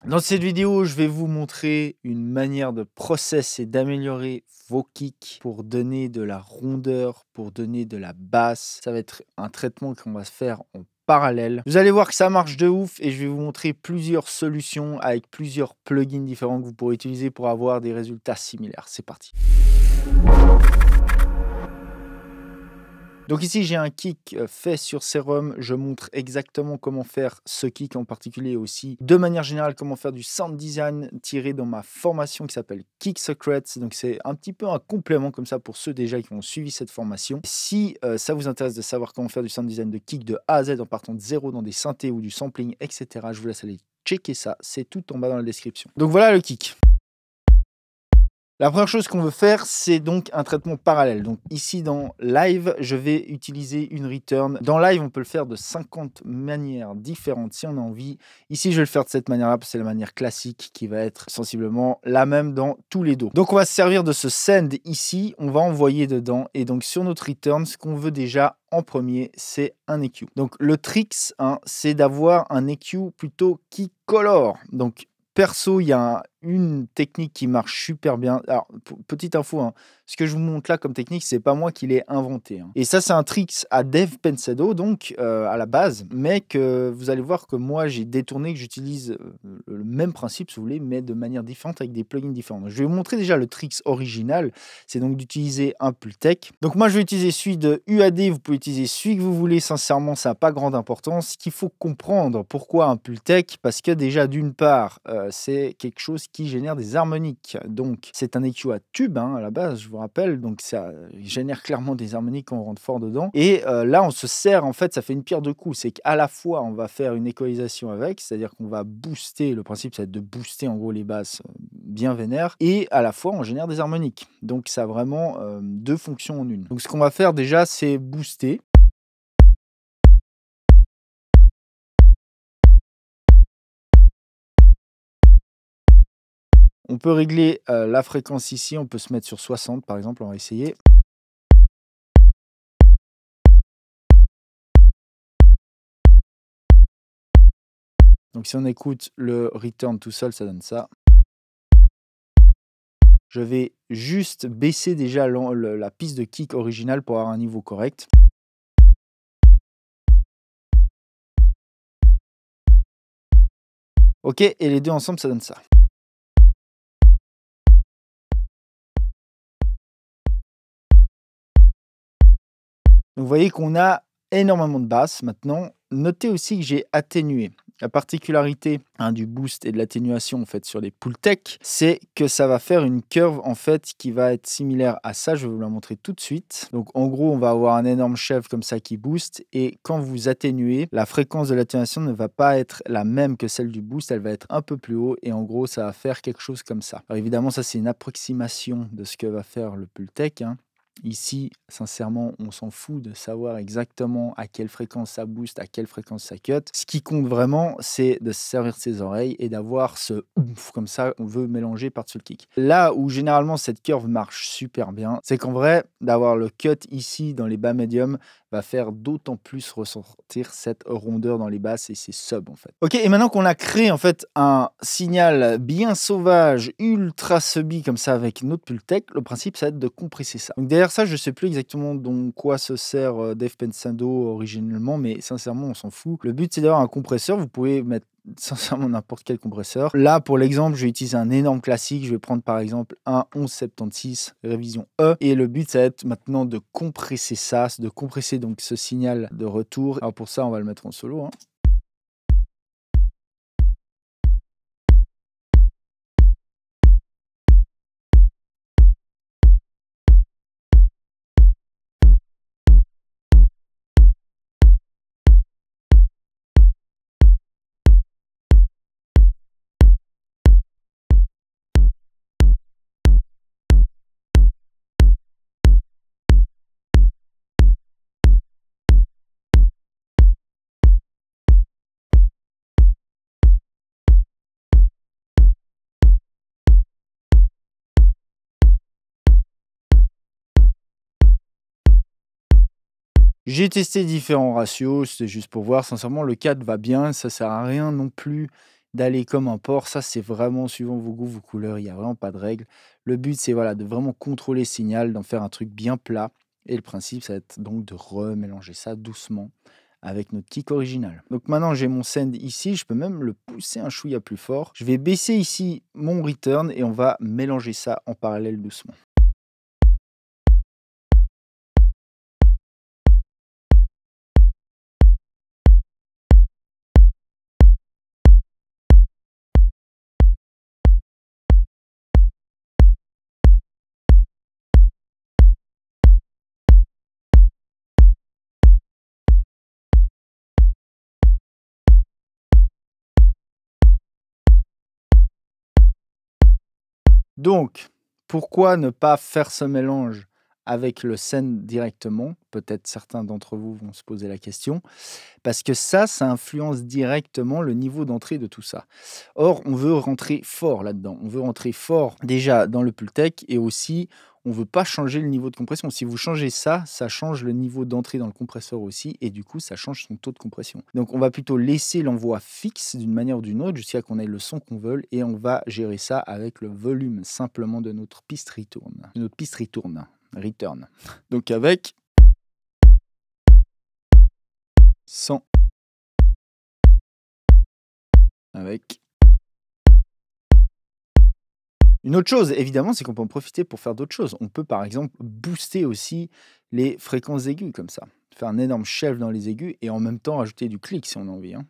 Dans cette vidéo, je vais vous montrer une manière de process et d'améliorer vos kicks pour donner de la rondeur, pour donner de la basse. Ça va être un traitement qu'on va se faire en parallèle. Vous allez voir que ça marche de ouf et je vais vous montrer plusieurs solutions avec plusieurs plugins différents que vous pourrez utiliser pour avoir des résultats similaires. C'est parti. Donc ici, j'ai un kick fait sur Serum. Je montre exactement comment faire ce kick en particulier aussi. De manière générale, comment faire du sound design tiré dans ma formation qui s'appelle Kick Secrets. Donc c'est un petit peu un complément comme ça pour ceux déjà qui ont suivi cette formation. Si ça vous intéresse de savoir comment faire du sound design de kick de A à Z en partant de zéro dans des synthés ou du sampling, etc., je vous laisse aller checker ça. C'est tout en bas dans la description. Donc voilà le kick. La première chose qu'on veut faire, c'est donc un traitement parallèle. Donc ici dans Live, je vais utiliser une return. Dans Live, on peut le faire de 50 manières différentes si on a envie. Ici, je vais le faire de cette manière-là, parce que c'est la manière classique qui va être sensiblement la même dans tous les dos. Donc on va se servir de ce send ici, on va envoyer dedans. Et donc sur notre return, ce qu'on veut déjà en premier, c'est un EQ. Donc le tricks, c'est d'avoir un EQ plutôt qui colore. Donc perso, il y a une technique qui marche super bien. Alors, petite info, ce que je vous montre là comme technique, c'est pas moi qui l'ai inventé. Et ça, c'est un tricks à Dev Pensado, donc à la base, mais que vous allez voir que moi, j'ai détourné, que j'utilise le même principe, si vous voulez, mais de manière différente avec des plugins différents. Donc, je vais vous montrer déjà le tricks original, c'est donc d'utiliser un Pultec. Donc moi, je vais utiliser celui de UAD, vous pouvez utiliser celui que vous voulez, sincèrement, ça n'a pas grande importance. Ce qu'il faut comprendre, pourquoi un Pultec? Parce que déjà, d'une part, c'est quelque chose qui génère des harmoniques. Donc, c'est un EQ à tube à la base, je vous rappelle. Donc, ça génère clairement des harmoniques quand on rentre fort dedans. Et là, on se sert, en fait, ça fait une pierre deux coups. C'est qu'à la fois, on va faire une équalisation avec, c'est-à-dire qu'on va booster, le principe, c'est de booster en gros les basses bien vénères. Et à la fois, on génère des harmoniques. Donc, ça a vraiment deux fonctions en une. Donc, ce qu'on va faire déjà, c'est booster. On peut régler la fréquence ici, on peut se mettre sur 60 par exemple, on va essayer. Donc si on écoute le return tout seul, ça donne ça. Je vais juste baisser déjà la piste de kick originale pour avoir un niveau correct. Ok, et les deux ensemble, ça donne ça. Donc vous voyez qu'on a énormément de basses. Maintenant, notez aussi que j'ai atténué. La particularité du boost et de l'atténuation en fait sur les Pultec, c'est que ça va faire une curve en fait qui va être similaire à ça. Je vais vous la montrer tout de suite. Donc en gros, on va avoir un énorme chef comme ça qui booste et quand vous atténuez, la fréquence de l'atténuation ne va pas être la même que celle du boost, elle va être un peu plus haut et en gros, ça va faire quelque chose comme ça. Alors évidemment, ça c'est une approximation de ce que va faire le Pultec. Ici, sincèrement, on s'en fout de savoir exactement à quelle fréquence ça booste, à quelle fréquence ça cut. Ce qui compte vraiment, c'est de se servir de ses oreilles et d'avoir ce ouf comme ça, on veut mélanger par-dessus le kick. Là où généralement cette curve marche super bien, c'est qu'en vrai, d'avoir le cut ici dans les bas médiums va faire d'autant plus ressentir cette rondeur dans les basses et ces subs en fait. Ok, et maintenant qu'on a créé en fait un signal bien sauvage, ultra subby comme ça avec notre Pultec, le principe ça va être de compresser ça. Donc derrière ça, je sais plus exactement dans quoi se sert Dev Pensado originellement, mais sincèrement on s'en fout. Le but c'est d'avoir un compresseur, vous pouvez mettre sincèrement n'importe quel compresseur. Là, pour l'exemple, je vais utiliser un énorme classique. Je vais prendre par exemple un 1176 révision E. Et le but, ça va être maintenant de compresser ça, de compresser donc ce signal de retour. Alors pour ça, on va le mettre en solo. J'ai testé différents ratios, c'était juste pour voir. Sincèrement, le 4 va bien. Ça sert à rien non plus d'aller comme un porc. Ça, c'est vraiment suivant vos goûts, vos couleurs, il y a vraiment pas de règle. Le but, c'est voilà, de vraiment contrôler le signal, d'en faire un truc bien plat et le principe, ça va être donc de remélanger ça doucement avec notre kick original. Donc maintenant, j'ai mon send ici, je peux même le pousser un chouïa plus fort. Je vais baisser ici mon return et on va mélanger ça en parallèle doucement. Donc, pourquoi ne pas faire ce mélange avec le send directement? Peut-être certains d'entre vous vont se poser la question. Parce que ça influence directement le niveau d'entrée de tout ça. Or, on veut rentrer fort là-dedans. On veut rentrer fort déjà dans le Pultec et aussi, on veut pas changer le niveau de compression. Si vous changez ça, ça change le niveau d'entrée dans le compresseur aussi et du coup, ça change son taux de compression. Donc, on va plutôt laisser l'envoi fixe d'une manière ou d'une autre jusqu'à qu'on ait le son qu'on veut et on va gérer ça avec le volume simplement de notre piste return. De notre piste return. Donc, avec 100 avec une autre chose, évidemment, c'est qu'on peut en profiter pour faire d'autres choses. On peut, par exemple, booster aussi les fréquences aiguës comme ça. Faire un énorme shelf dans les aigus et en même temps rajouter du clic si on a envie, hein.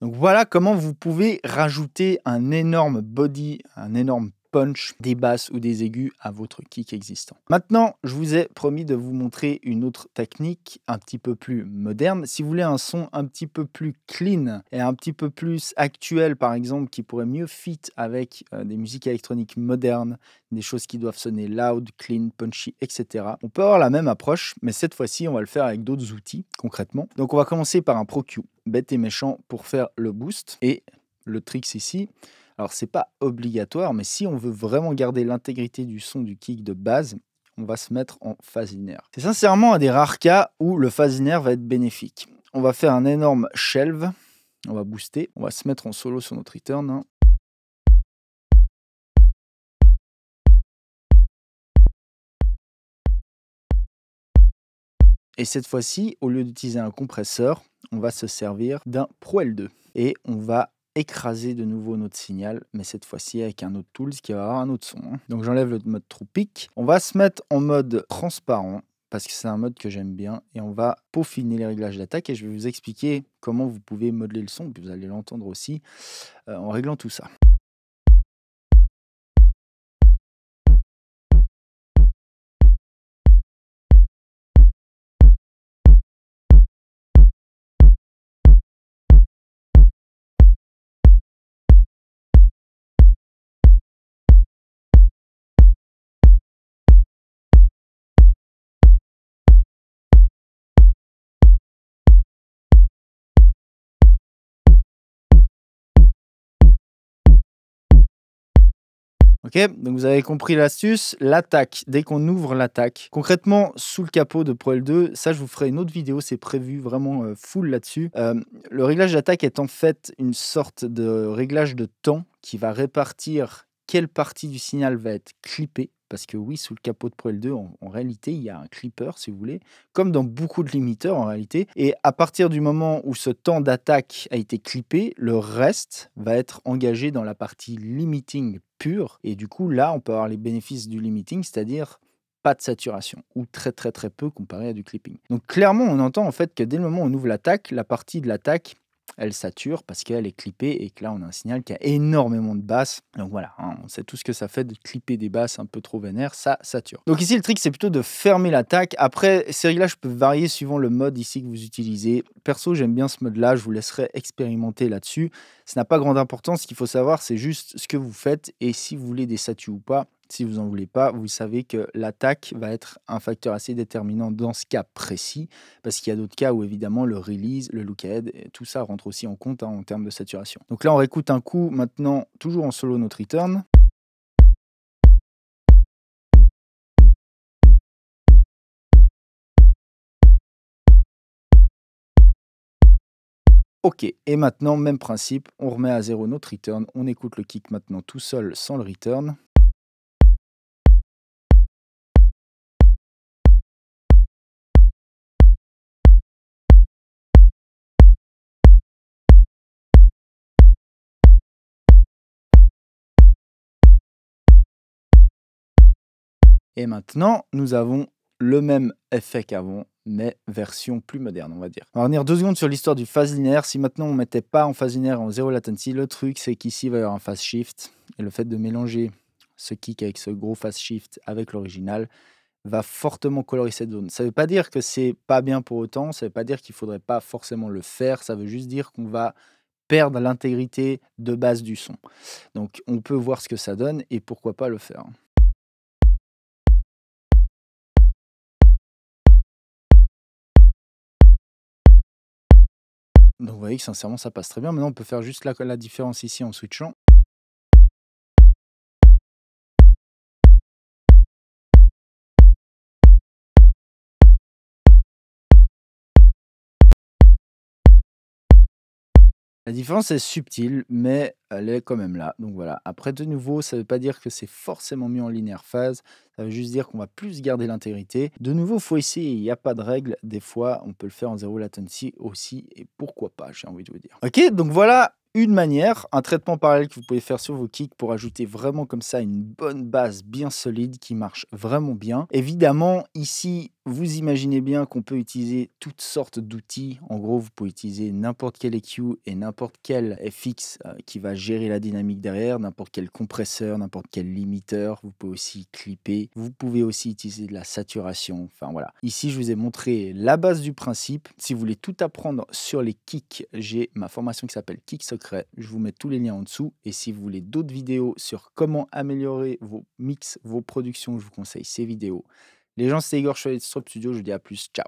Donc voilà comment vous pouvez rajouter un énorme body, un énorme punch, des basses ou des aigus à votre kick existant. Maintenant, je vous ai promis de vous montrer une autre technique un petit peu plus moderne. Si vous voulez un son un petit peu plus clean et un petit peu plus actuel, par exemple, qui pourrait mieux fit avec des musiques électroniques modernes, des choses qui doivent sonner loud, clean, punchy, etc. On peut avoir la même approche, mais cette fois-ci, on va le faire avec d'autres outils, concrètement. Donc on va commencer par un Pro Q, bête et méchant, pour faire le boost. Et le trick ici, alors c'est pas obligatoire, mais si on veut vraiment garder l'intégrité du son du kick de base, on va se mettre en phase linéaire. C'est sincèrement un des rares cas où le phase linéaire va être bénéfique. On va faire un énorme shelve, on va booster, on va se mettre en solo sur notre return, hein. Et cette fois-ci, au lieu d'utiliser un compresseur, on va se servir d'un Pro L2. Et on va écraser de nouveau notre signal, mais cette fois-ci avec un autre tools qui va avoir un autre son, hein. Donc j'enlève le mode True Peak. On va se mettre en mode transparent, parce que c'est un mode que j'aime bien. Et on va peaufiner les réglages d'attaque. Et je vais vous expliquer comment vous pouvez modeler le son, puis vous allez l'entendre aussi, en réglant tout ça. Ok, donc vous avez compris l'astuce, l'attaque, dès qu'on ouvre l'attaque, concrètement sous le capot de Pro L2, ça je vous ferai une autre vidéo, c'est prévu vraiment full là-dessus. Le réglage d'attaque est en fait une sorte de réglage de temps qui va répartir quelle partie du signal va être clippée. Parce que oui, sous le capot de Pro L2, en réalité, il y a un clipper, si vous voulez, comme dans beaucoup de limiteurs en réalité. Et à partir du moment où ce temps d'attaque a été clippé, le reste va être engagé dans la partie limiting pure. Et du coup, là, on peut avoir les bénéfices du limiting, c'est-à-dire pas de saturation, ou très très très peu comparé à du clipping. Donc clairement, on entend en fait que dès le moment où on ouvre l'attaque, la partie de l'attaque elle sature parce qu'elle est clippée et que là on a un signal qui a énormément de basses. Donc voilà, hein, on sait tout ce que ça fait de clipper des basses un peu trop vénères, ça sature. Donc ici le trick c'est plutôt de fermer l'attaque. Après ces réglages peuvent varier suivant le mode ici que vous utilisez. Perso j'aime bien ce mode là, je vous laisserai expérimenter là-dessus. Ça n'a pas grande importance, ce qu'il faut savoir c'est juste ce que vous faites et si vous voulez des satus ou pas. Si vous n'en voulez pas, vous savez que l'attaque va être un facteur assez déterminant dans ce cas précis, parce qu'il y a d'autres cas où évidemment le release, le look ahead, tout ça rentre aussi en compte hein, en termes de saturation. Donc là, on réécoute un coup maintenant, toujours en solo notre return. OK, et maintenant, même principe, on remet à 0 notre return, on écoute le kick maintenant tout seul sans le return. Et maintenant, nous avons le même effet qu'avant, mais version plus moderne, on va dire. On va revenir 2 secondes sur l'histoire du phase linéaire. Si maintenant on ne mettait pas en phase linéaire en 0 latency, le truc c'est qu'ici il va y avoir un phase shift. Et le fait de mélanger ce kick avec ce gros phase shift avec l'original va fortement colorer cette zone. Ça ne veut pas dire que c'est pas bien pour autant, ça ne veut pas dire qu'il ne faudrait pas forcément le faire, ça veut juste dire qu'on va perdre l'intégrité de base du son. Donc on peut voir ce que ça donne et pourquoi pas le faire. Donc vous voyez que sincèrement ça passe très bien. Maintenant on peut faire juste la différence ici en switchant. La différence est subtile, mais elle est quand même là. Donc voilà. Après, de nouveau, ça ne veut pas dire que c'est forcément mieux en linéaire phase. Ça veut juste dire qu'on va plus garder l'intégrité. De nouveau, il faut essayer. Il n'y a pas de règle. Des fois, on peut le faire en 0 latency aussi. Et pourquoi pas, j'ai envie de vous dire. Ok, donc voilà une manière, un traitement parallèle que vous pouvez faire sur vos kicks pour ajouter vraiment comme ça une bonne base bien solide qui marche vraiment bien. Évidemment, ici, vous imaginez bien qu'on peut utiliser toutes sortes d'outils. En gros, vous pouvez utiliser n'importe quel EQ et n'importe quel FX qui va gérer la dynamique derrière, n'importe quel compresseur, n'importe quel limiteur. Vous pouvez aussi clipper. Vous pouvez aussi utiliser de la saturation. Enfin voilà. Ici, je vous ai montré la base du principe. Si vous voulez tout apprendre sur les kicks, j'ai ma formation qui s'appelle Kick Secret. Je vous mets tous les liens en dessous. Et si vous voulez d'autres vidéos sur comment améliorer vos mix, vos productions, je vous conseille ces vidéos. Les gens, c'est Igor Chevalier de Strop Studio. Je vous dis à plus. Ciao.